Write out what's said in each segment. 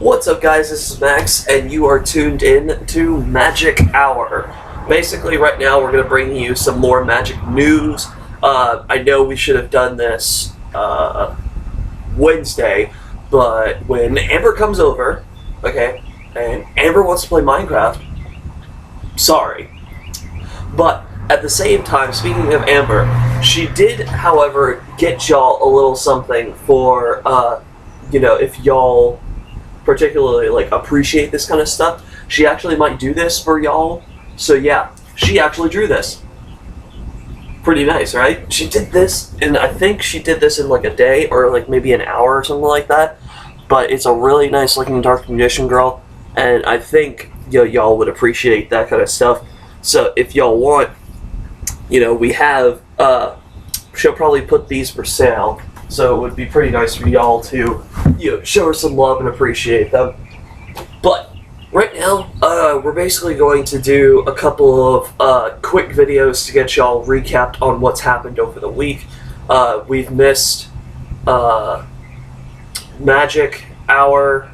What's up, guys? This is Max, and you are tuned in to Magic Hour. Basically, right now we're going to bring you some more Magic news. I know we should have done this Wednesday, but when Amber comes over, okay, and Amber wants to play Minecraft, sorry. But at the same time, speaking of Amber, she did, however, get y'all a little something for, if y'all particularly appreciate this kind of stuff. She actually might do this for y'all. So yeah, she actually drew this. Pretty nice, right? She did this, and I think she did this in a day or maybe an hour or something like that. But it's a really nice looking Dark Magician girl, and I think y'all would appreciate that kind of stuff. So if y'all want, we have she'll probably put these for sale. So it would be pretty nice for y'all to, show her some love and appreciate them. But right now, we're basically going to do a couple of quick videos to get y'all recapped on what's happened over the week. We've missed Magic Hour,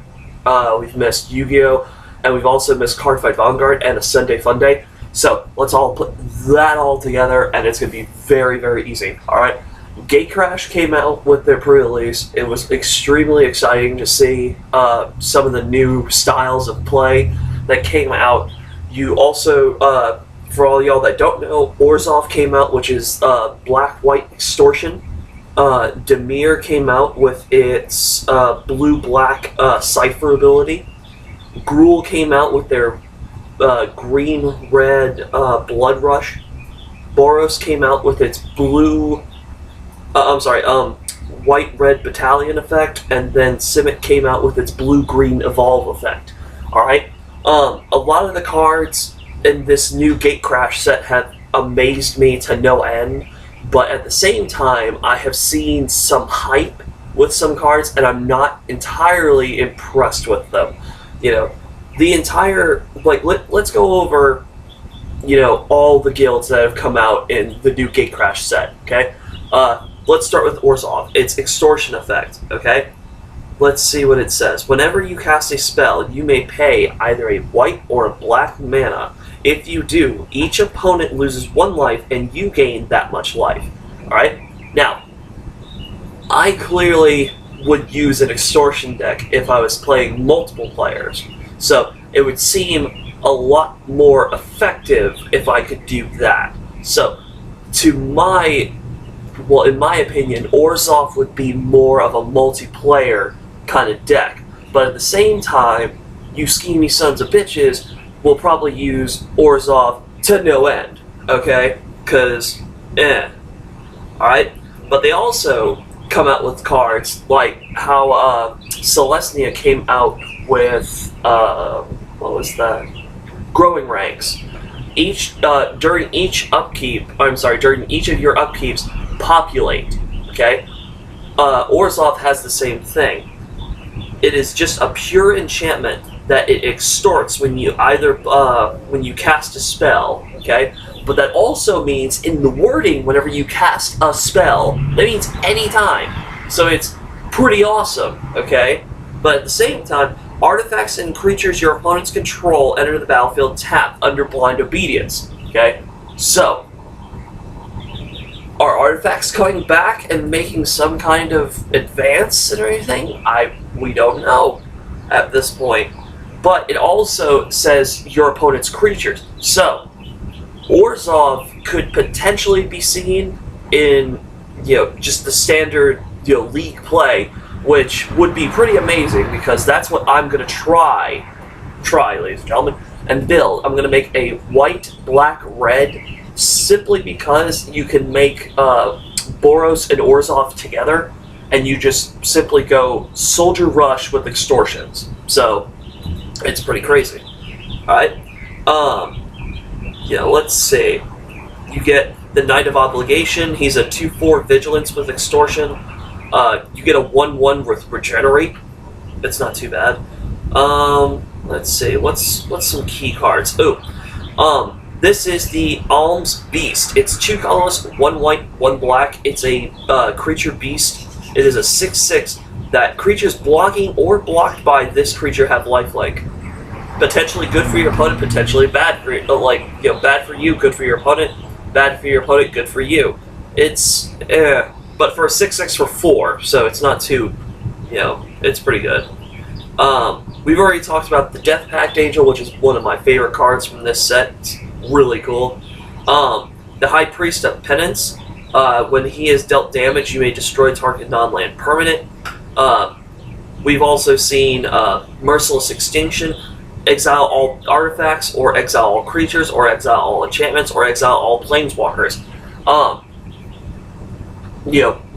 we've missed Yu-Gi-Oh!, and we've also missed Cardfight Vanguard and a Sunday Fun Day. So let's all put that all together, and it's going to be very, very easy. All right. Gatecrash came out with their pre-release. It was extremely exciting to see some of the new styles of play that came out. You also, for all y'all that don't know, Orzhov came out, which is black-white extortion. Demir came out with its blue-black cipher ability. Gruul came out with their green-red blood rush. Boros came out with its white-red battalion effect, and then Simic came out with its blue-green evolve effect. Alright? A lot of the cards in this new Gatecrash set have amazed me to no end, but at the same time, I have seen some hype with some cards, and I'm not entirely impressed with them. The entire, let's go over, all the guilds that have come out in the new Gatecrash set, okay? Let's start with Orzhov. It's Extortion effect, okay? Let's see what it says. Whenever you cast a spell, you may pay either a white or a black mana. If you do, each opponent loses 1 life and you gain that much life. Alright? Now, I clearly would use an Extortion deck if I was playing multiple players. So, it would seem a lot more effective if I could do that. So, in my opinion, Orzhov would be more of a multiplayer kind of deck. But at the same time, you schemy sons of bitches will probably use Orzhov to no end, okay? Because, Alright? But they also come out with cards like how Celestia came out with, what was that? Growing Ranks. During each of your upkeeps, populate, okay? Orzhov has the same thing. It is just a pure enchantment that it extorts when you when you cast a spell, okay? But that also means, in the wording, whenever you cast a spell, that means anytime. So it's pretty awesome, okay? But at the same time, artifacts and creatures your opponents control enter the battlefield tapped under blind obedience, okay? So, are artifacts coming back and making some kind of advance or anything? We don't know at this point. But it also says your opponent's creatures. So, Orzhov could potentially be seen in, just the standard, league play, which would be pretty amazing, because that's what I'm going to try, ladies and gentlemen, and build. I'm going to make a white, black, red, simply because you can make Boros and Orzhov together, and you just simply go Soldier Rush with extortions. So, it's pretty crazy. Alright? Let's see. You get the Knight of Obligation. He's a 2/4 Vigilance with extortion. You get a 1/1 with Regenerate. It's not too bad. Let's see. What's some key cards? This is the Alms Beast. It's 2 colorless, 1 white, 1 black. It's a creature beast. It is a 6/6 that creatures blocking or blocked by this creature have lifelink. Potentially good for your opponent, potentially bad for bad for you, good for your opponent, bad for your opponent, good for you. It's but for a 6/6 for 4, so it's not too, it's pretty good. We've already talked about the Death Pact Angel, which is one of my favorite cards from this set. It's really cool. The High Priest of Penance. When he is dealt damage, you may destroy target non-land permanent. We've also seen Merciless Extinction. Exile all artifacts, or exile all creatures, or exile all enchantments, or exile all planeswalkers.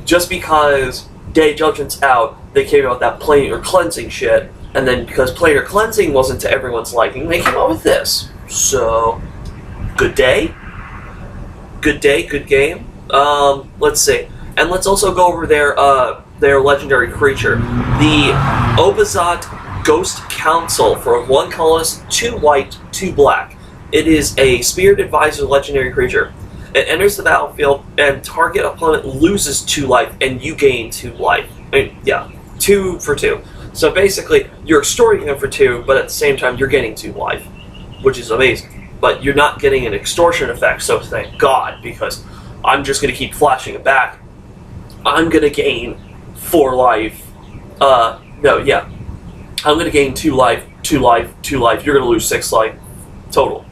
Just because Day Judgment's out, they came out with that Planar Cleansing shit, and then because Planar Cleansing wasn't to everyone's liking, they came out with this. So, good day. Good day, good game. Let's see. And let's also go over their legendary creature. The Obazat Ghost Council for 1 colorless, 2 white, 2 black. It is a Spirit Advisor legendary creature. It enters the battlefield and target opponent loses 2 life and you gain 2 life. 2 for 2. So basically, you're extorting him for 2, but at the same time, you're getting 2 life, which is amazing. But you're not getting an extortion effect, so thank God, because I'm just going to keep flashing it back. I'm going to gain 4 life. I'm going to gain 2 life, 2 life, 2 life. You're going to lose 6 life total.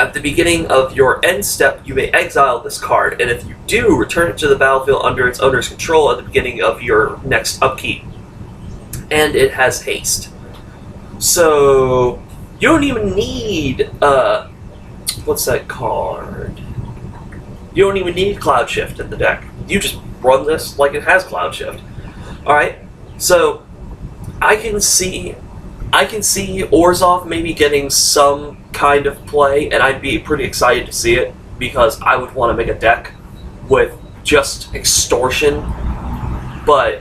At the beginning of your end step, you may exile this card, and if you do, return it to the battlefield under its owner's control at the beginning of your next upkeep. And it has haste. So, you don't even need, what's that card? You don't even need Cloud Shift in the deck. You just run this like it has Cloud Shift. Alright, so I can see Orzhov maybe getting some kind of play, and I'd be pretty excited to see it, because I would want to make a deck with just extortion, but,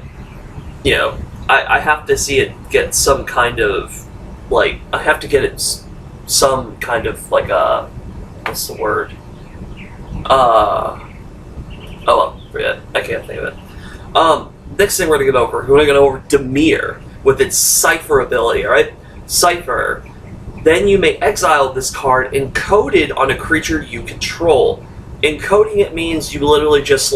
I have to see it get some kind of, I have to get it some kind of, what's the word? Forget. I can't think of it. Next thing we're going to go over Dimir with its Cipher ability, alright? Cipher. Then you may exile this card encoded on a creature you control. Encoding it means you literally just,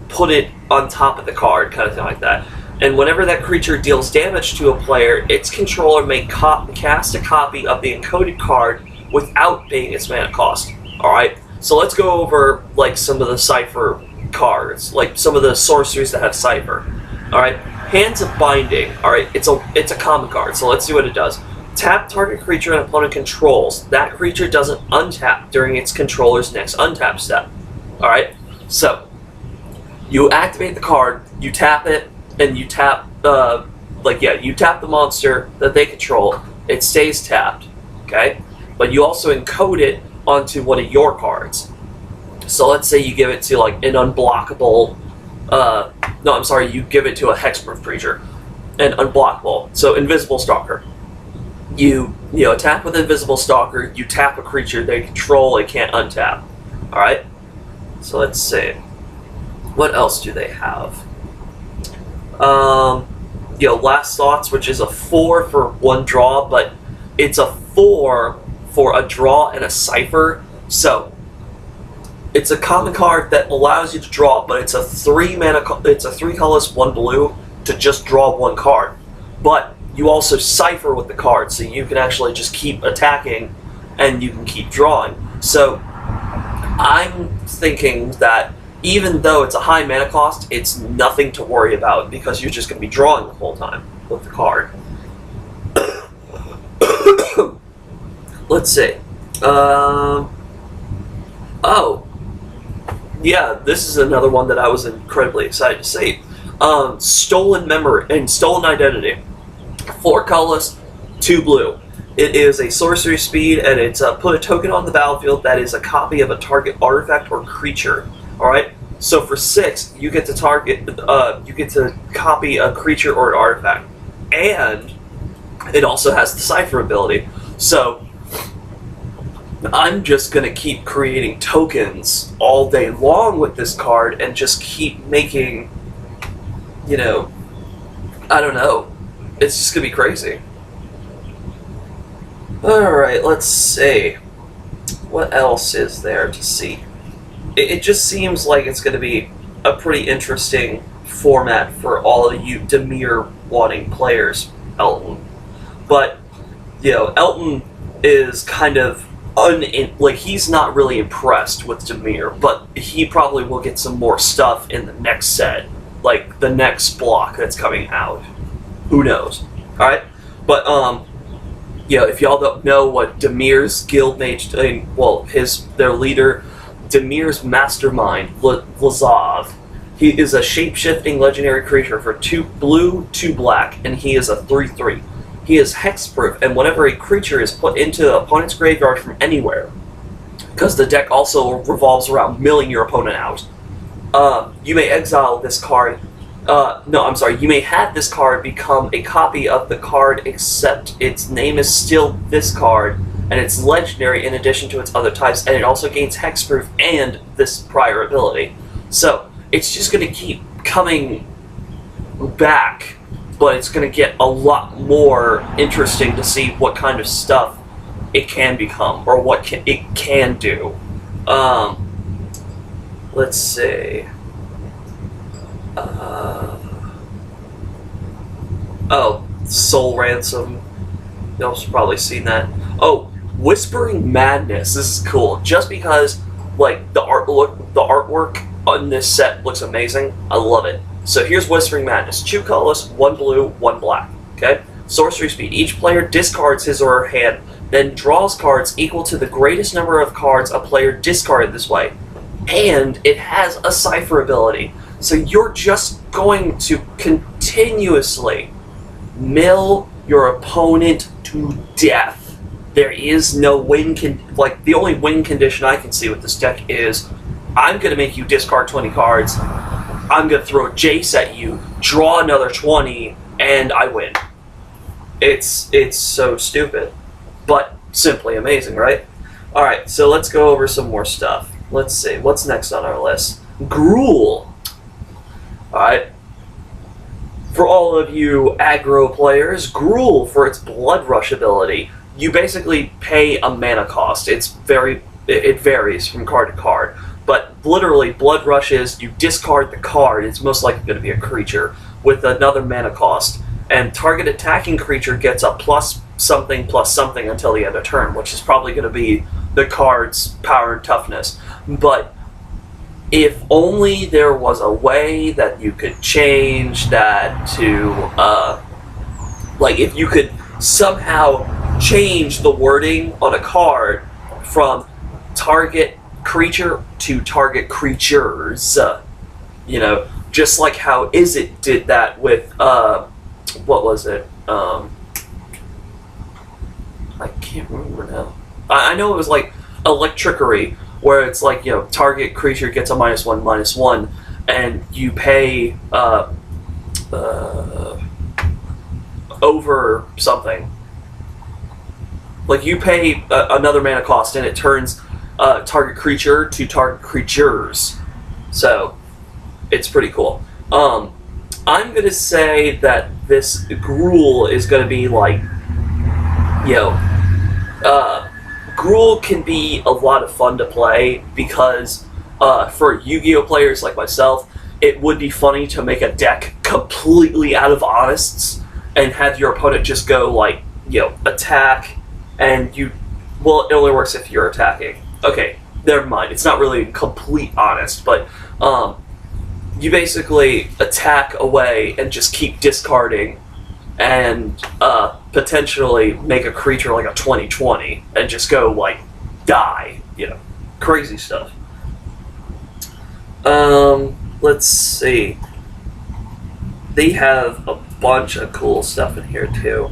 put it on top of the card, kind of thing like that. And whenever that creature deals damage to a player, its controller may cast a copy of the encoded card without paying its mana cost. Alright? So let's go over, some of the Cipher cards, some of the sorceries that have Cipher. Alright? Hands of Binding. Alright? It's a common card, so let's see what it does. Tap target creature an opponent controls. That creature doesn't untap during its controller's next untap step. Alright? So, you activate the card, you tap it, and you tap, you tap the monster that they control, it stays tapped, okay? But you also encode it onto one of your cards. So let's say you give it to, an unblockable, you give it to a hexproof creature, an unblockable, so Invisible Stalker. You attack with Invisible Stalker, you tap a creature they control, it can't untap. Alright? So let's see. What else do they have? Last Thoughts, which is a 4 for 1 draw, but it's a 4 for a draw and a Cipher. So, it's a common card that allows you to draw, but it's a 3 colorless, 1 blue to just draw 1 card. But you also Cipher with the card, so you can actually just keep attacking and you can keep drawing. So, I'm thinking that even though it's a high mana cost, it's nothing to worry about because you're just going to be drawing the whole time with the card. Let's see. This is another one that I was incredibly excited to see. Stolen Memory and Stolen Identity. 4 colorless, 2 blue. It is a sorcery speed, and it's put a token on the battlefield that is a copy of a target artifact or creature. Alright? So for 6, you get to copy a creature or an artifact. And it also has the Cipher ability. So I'm just going to keep creating tokens all day long with this card and just keep making you know, I don't know. It's just gonna be crazy. Alright, let's see. What else is there to see? It just seems like it's gonna be a pretty interesting format for all of you Demir wanting players, Elton. But, Elton is kind of he's not really impressed with Demir, but he probably will get some more stuff in the next set, like the next block that's coming out. Who knows? Alright? But, if y'all don't know what Demir's guildmate, their leader, Demir's mastermind, Lazov, he is a shape-shifting legendary creature for 2 blue, 2 black, and he is a 3/3. He is hexproof, and whenever a creature is put into the opponent's graveyard from anywhere, because the deck also revolves around milling your opponent out, you may exile this card. You may have this card become a copy of the card, except its name is still this card, and it's legendary in addition to its other types, and it also gains hexproof and this prior ability. So, it's just going to keep coming back, but it's going to get a lot more interesting to see what kind of stuff it can become, or what it can do. Let's see. Soul Ransom. Y'all have probably seen that. Oh, Whispering Madness. This is cool. Just because, the artwork on this set looks amazing. I love it. So here's Whispering Madness. 2 colorless, 1 blue, 1 black. Okay? Sorcery speed. Each player discards his or her hand, then draws cards equal to the greatest number of cards a player discarded this way. And it has a cipher ability. So you're just going to continuously mill your opponent to death. There is no win the only win condition I can see with this deck is I'm going to make you discard 20 cards, I'm going to throw a Jace at you, draw another 20, and I win. It's so stupid, but simply amazing, right? Alright, so let's go over some more stuff. Let's see, what's next on our list? Gruul. Alright. For all of you aggro players, Gruul, for its Blood Rush ability, you basically pay a mana cost. It varies from card to card. But literally, Blood Rush is you discard the card, it's most likely going to be a creature, with another mana cost. And target attacking creature gets a plus something until the end of turn, which is probably going to be the card's power and toughness. But if only there was a way that you could change that to, if you could somehow change the wording on a card from target creature to target creatures, just like how Izzet did that with, what was it? I can't remember now. I know it was like Electrickery, where it's like, target creature gets a -1/-1, and you pay over something. Like, you pay another mana cost, and it turns target creature to target creatures. So, it's pretty cool. I'm going to say that this Gruul is going to be like, Gruul can be a lot of fun to play because for Yu-Gi-Oh players like myself, it would be funny to make a deck completely out of Honest's and have your opponent just go attack, and it only works if you're attacking. Okay, never mind. It's not really complete Honest, but you basically attack away and just keep discarding and potentially make a creature like a 20/20 and just go die, crazy stuff. Let's see. They have a bunch of cool stuff in here too.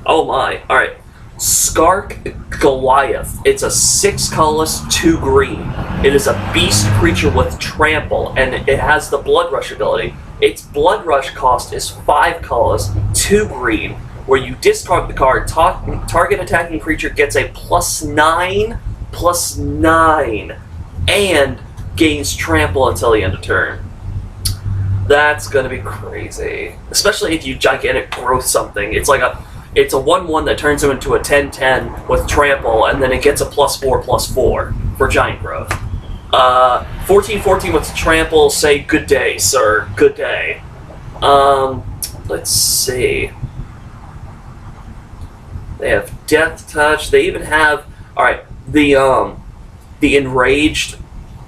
Oh my! All right, Skark Goliath. It's a 6 colorless, 2 green. It is a beast creature with trample, and it has the Blood Rush ability. Its Blood Rush cost is 5 colors, 2 green, where you discard the card. Target attacking creature gets a +9/+9, and gains trample until the end of turn. That's gonna be crazy. Especially if you gigantic growth something. It's a 1/1 that turns him into a 10/10 with trample, and then it gets a +4/+4 for giant growth. 14/14 with trample, say good day, sir. Good day. Let's see. They have Death Touch. They even have the Enraged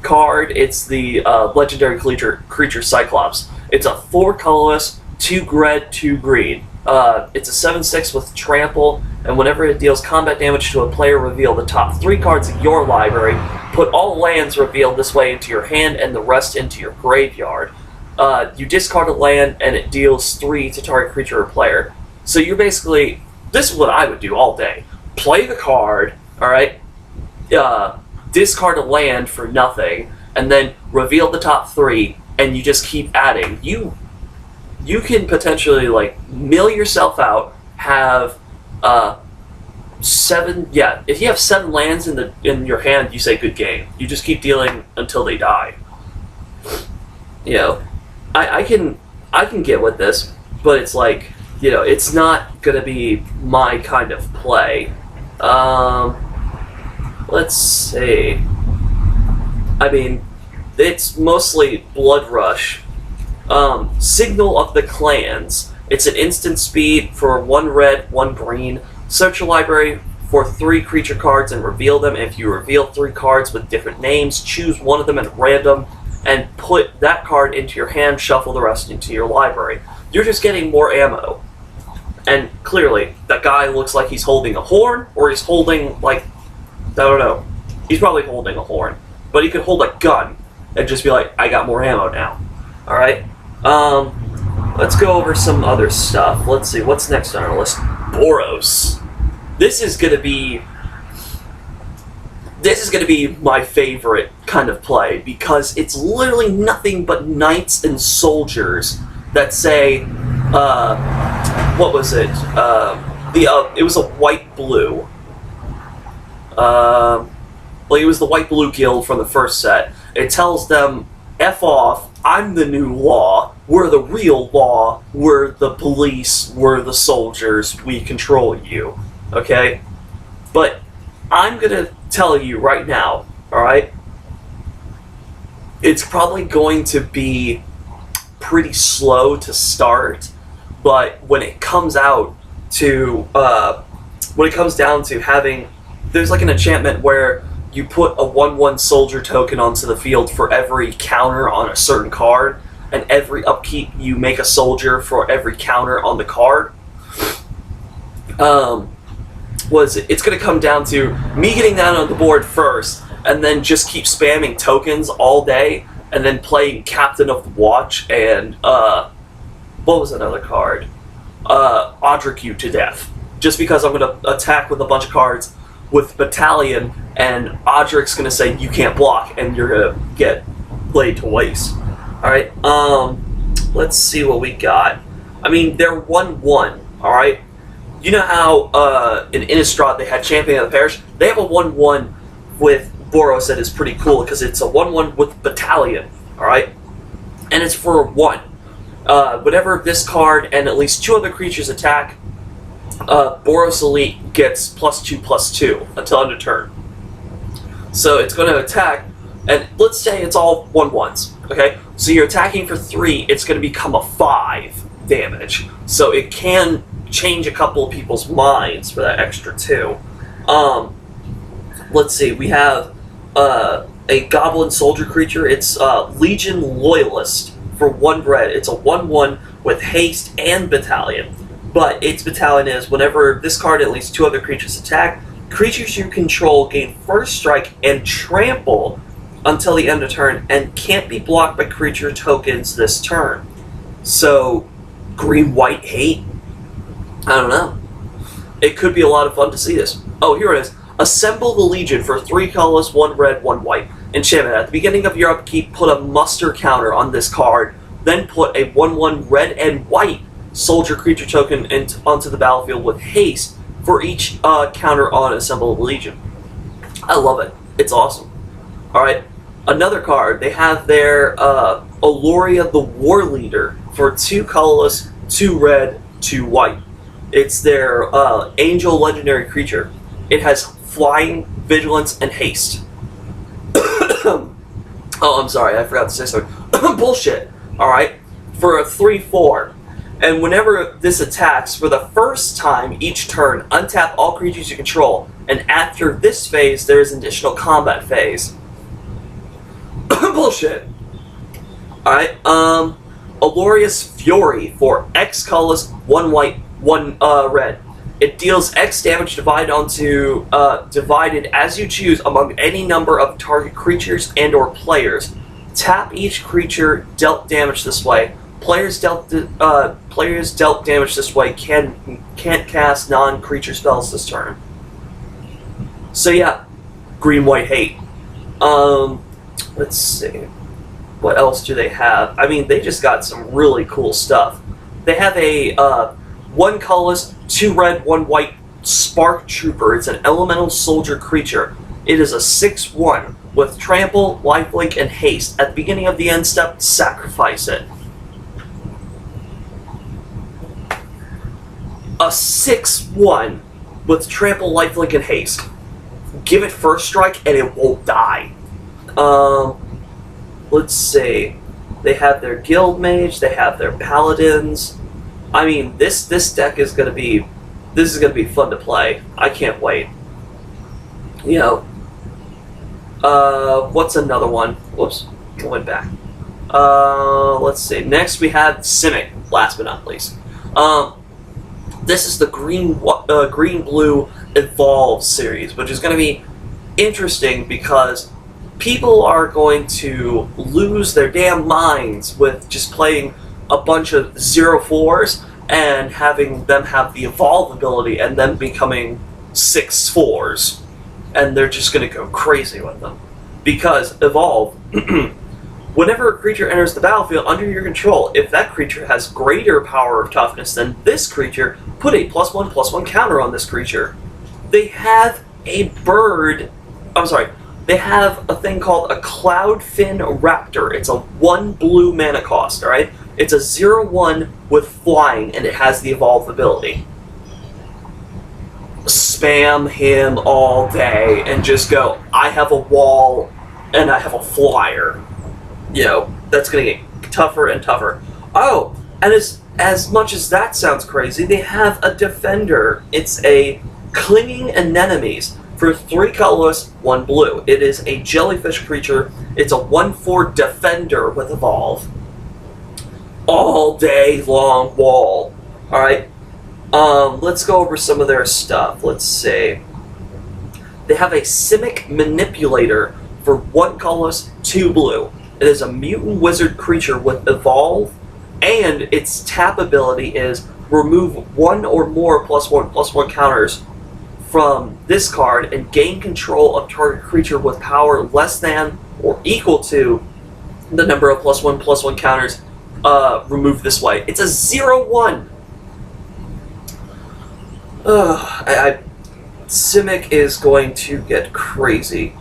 card. It's the legendary creature Cyclops. It's a 4 colorless, 2 red, 2 green. It's a 7/6 with trample, and whenever it deals combat damage to a player, reveal the top 3 cards of your library. Put all lands revealed this way into your hand and the rest into your graveyard. You discard a land and it deals 3 to target creature or player. So you're basically, this is what I would do all day. Play the card, alright? Discard a land for nothing, and then reveal the top 3, and you just keep adding. You can potentially, like, mill yourself out, have 7, yeah, if you have 7 lands in your hand, you say good game. You just keep dealing until they die. You know, I can get with this, but it's like, you know, it's not gonna be my kind of play. Let's see. I mean, it's mostly Blood Rush. Signal of the Clans. It's an instant speed for 1 red, 1 green. Search your library for 3 creature cards and reveal them. If you reveal 3 cards with different names, choose one of them at random and put that card into your hand, shuffle the rest into your library. You're just getting more ammo. And clearly, that guy looks like he's holding a horn, or he's holding, like, I don't know. He's probably holding a horn. But he could hold a gun and just be like, I got more ammo now. Alright? Let's go over some other stuff. Let's see, what's next on our list? Boros. This is gonna be my favorite kind of play, because it's literally nothing but knights and soldiers that say, what was it? It was a white-blue. It was the white-blue guild from the first set. It tells them, F off, I'm the new law, we're the real law, we're the police, we're the soldiers, we control you. Okay? But I'm gonna tell you right now, alright? It's probably going to be pretty slow to start, but when it comes out to, when it comes down to having, there's like an enchantment where you put a 1/1 soldier token onto the field for every counter on a certain card, and every upkeep you make a soldier for every counter on the card. It's going to come down to me getting that on the board first, and then just keep spamming tokens all day, and then playing Captain of the Watch and, what was another card? Odric you to death. Just because I'm going to attack with a bunch of cards with Battalion, and Odric's going to say, you can't block, and you're going to get laid to waste. Alright, let's see what we got. I mean, they're 1/1, alright? You know how in Innistrad they had Champion of the Parish? They have a 1/1 with Boros that is pretty cool, because it's a 1/1 with Battalion, alright? And it's for 1. Whenever this card and at least 2 other creatures attack, Boros Elite gets +2/+2 until end of turn. So it's going to attack, and let's say it's all 1/1s, okay? So you're attacking for 3, it's going to become a 5 damage. So it can change a couple of people's minds for that extra 2. Let's see, we have a Goblin Soldier creature. It's Legion Loyalist for 1 red. It's a 1/1 with haste and Battalion. But its Battalion is, whenever this card and at least 2 other creatures attack, creatures you control gain first strike and trample until the end of turn, and can't be blocked by creature tokens this turn. So, green-white hate? I don't know. It could be a lot of fun to see this. Oh, here it is. Assemble the Legion for 3 colorless, 1 red, 1 white. Enchantment. At the beginning of your upkeep, put a muster counter on this card, then put a 1/1 red and white soldier creature token onto the battlefield with haste for each counter on Assemble the Legion. I love it. It's awesome. Alright, another card. They have their Aloria the War Leader for 2 colorless, 2 red, 2 white. It's their angel legendary creature. It has flying, vigilance, and haste. Oh, I'm sorry, I forgot to say something. Bullshit. Alright? For a 3/4. And whenever this attacks, for the first time each turn, untap all creatures you control. And after this phase, there is an additional combat phase. Bullshit. Alright, Aloria's Fury for X colorless, 1 white, 1 red. It deals X damage divided as you choose among any number of target creatures and or players. Tap each creature dealt damage this way. Players dealt damage this way can't cast non-creature spells this turn. So yeah, green, white, hate. Let's see. What else do they have? I mean, they just got some really cool stuff. They have a 1 colorless, 2 red, 1 white Spark Trooper. It's an elemental soldier creature. It is a 6/1 with trample, lifelink, and haste. At the beginning of the end step, sacrifice it. A 6/1 with trample, lifelink, and haste. Give it first strike and it won't die. Let's see. They have their guild mage. They have their paladins. I mean, this deck is gonna be fun to play. I can't wait. You know. What's another one? Whoops, going back. Let's see. Next we have Simic. Last but not least. This is the green-blue Evolve series, which is going to be interesting because people are going to lose their damn minds with just playing a bunch of 0/4s and having them have the Evolve ability and then becoming 6/4s. And they're just going to go crazy with them. Because Evolve, whenever a creature enters the battlefield under your control, if that creature has greater power of toughness than this creature, put a +1/+1 counter on this creature. They have a bird. They have a thing called a Cloudfin Raptor. It's a 1 blue mana cost, alright? It's a 0/1 with flying, and it has the Evolve ability. Spam him all day and just go, I have a wall and I have a flyer. You know, that's going to get tougher and tougher. Oh, and as much as that sounds crazy, they have a Defender. It's a Clinging Anemones for 3 colorless, 1 blue. It is a jellyfish creature. It's a 1/4 Defender with Evolve. All day long wall. Alright. Let's go over some of their stuff. Let's see. They have a Simic Manipulator for 1 colorless, 2 blue. It is a mutant wizard creature with Evolve, and its tap ability is remove 1 or more +1/+1 counters from this card and gain control of target creature with power less than or equal to the number of +1/+1 counters removed this way. It's a 0/1. Simic is going to get crazy.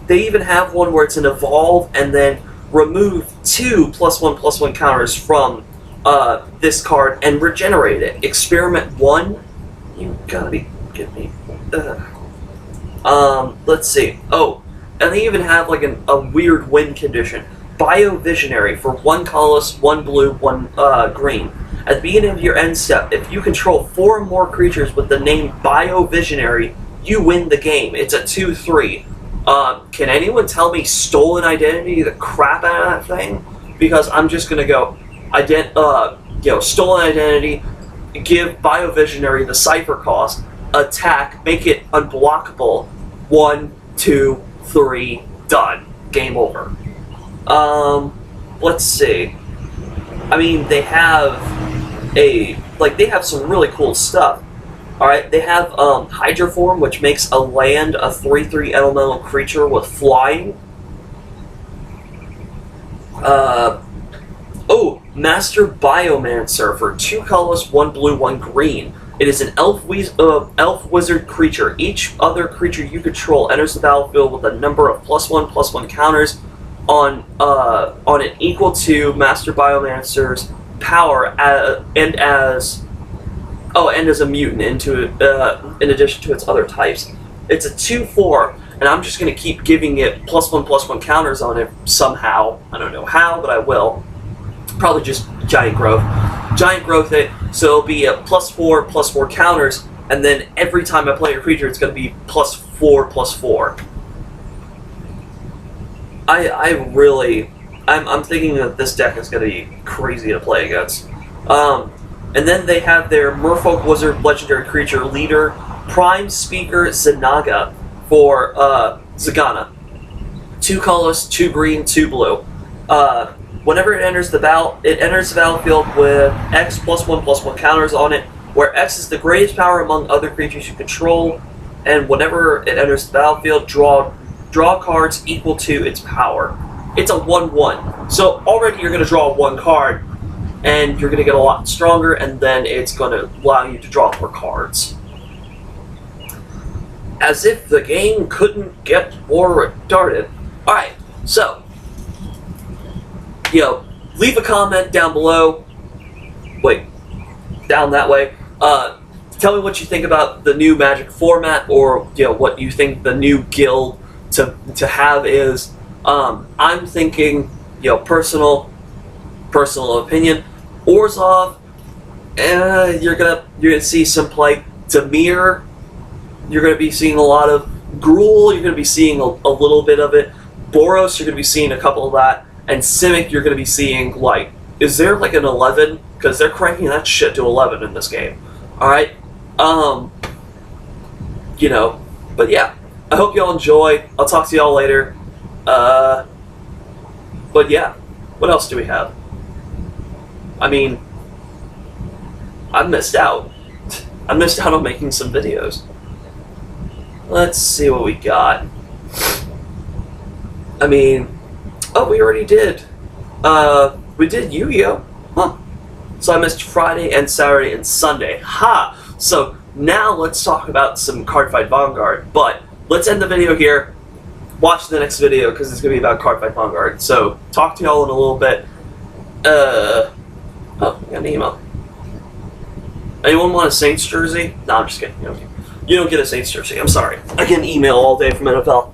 They even have one where it's an Evolve and then remove 2 +1/+1 counters from this card and regenerate it. Experiment 1. You gotta be kidding me. Let's see. Oh, and they even have like a weird win condition. Biovisionary for 1 colorless, 1 blue, 1 green. At the beginning of your end step, if you control 4 or more creatures with the name Biovisionary, you win the game. It's a 2/3. Can anyone tell me Stolen Identity the crap out of that thing? Because I'm just gonna go, Stolen Identity, give Biovisionary the cipher cost, attack, make it unblockable, 1, 2, 3, done. Game over. Let's see. I mean, they have they have some really cool stuff. Alright, they have Hydroform, which makes a land a 3/3 elemental creature with flying. Master Biomancer for 2 colorless, 1 blue, 1 green. It is an elf wizard creature. Each other creature you control enters the battlefield with a number of +1/+1 counters on it equal to Master Biomancer's power, and as a mutant in addition to its other types. It's a 2/4, and I'm just going to keep giving it +1/+1 counters on it somehow. I don't know how, but I will. Probably just giant growth. Giant growth it, so it'll be a +4/+4 counters, and then every time I play a creature, it's going to be +4/+4. I'm thinking that this deck is going to be crazy to play against. And then they have their Merfolk Wizard Legendary Creature Leader, Prime Speaker Zanaga for Zagana. 2 colorless, 2 green, 2 blue. Whenever it enters the battlefield with X +1/+1 counters on it, where X is the greatest power among other creatures you control, and whenever it enters the battlefield, draw cards equal to its power. It's a 1/1, so already you're going to draw 1 card, and you're going to get a lot stronger, and then it's going to allow you to draw more cards. As if the game couldn't get more retarded. Alright, so leave a comment down below. Wait, down that way. Tell me what you think about the new Magic format, or what you think the new guild to have is. I'm thinking, personal opinion. Orzhov, you're gonna see some play. Demir, you're gonna be seeing a lot of. Gruul, you're gonna be seeing a little bit of it. Boros, you're gonna be seeing a couple of that. And Simic, you're going to be seeing, is there an 11? Because they're cranking that shit to 11 in this game. Alright? But yeah. I hope y'all enjoy. I'll talk to y'all later. But yeah. What else do we have? I mean, I missed out. I missed out on making some videos. Let's see what we got. I mean... Oh, we already did. We did Yu-Gi-Oh! Huh. So I missed Friday and Saturday and Sunday. Ha! So now let's talk about some Cardfight Vanguard. But let's end the video here. Watch the next video because it's going to be about Cardfight Vanguard. So talk to y'all in a little bit. Oh, we got an email. Anyone want a Saints jersey? No, I'm just kidding. You don't get a Saints jersey. I'm sorry. I get an email all day from NFL.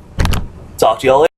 Talk to y'all later.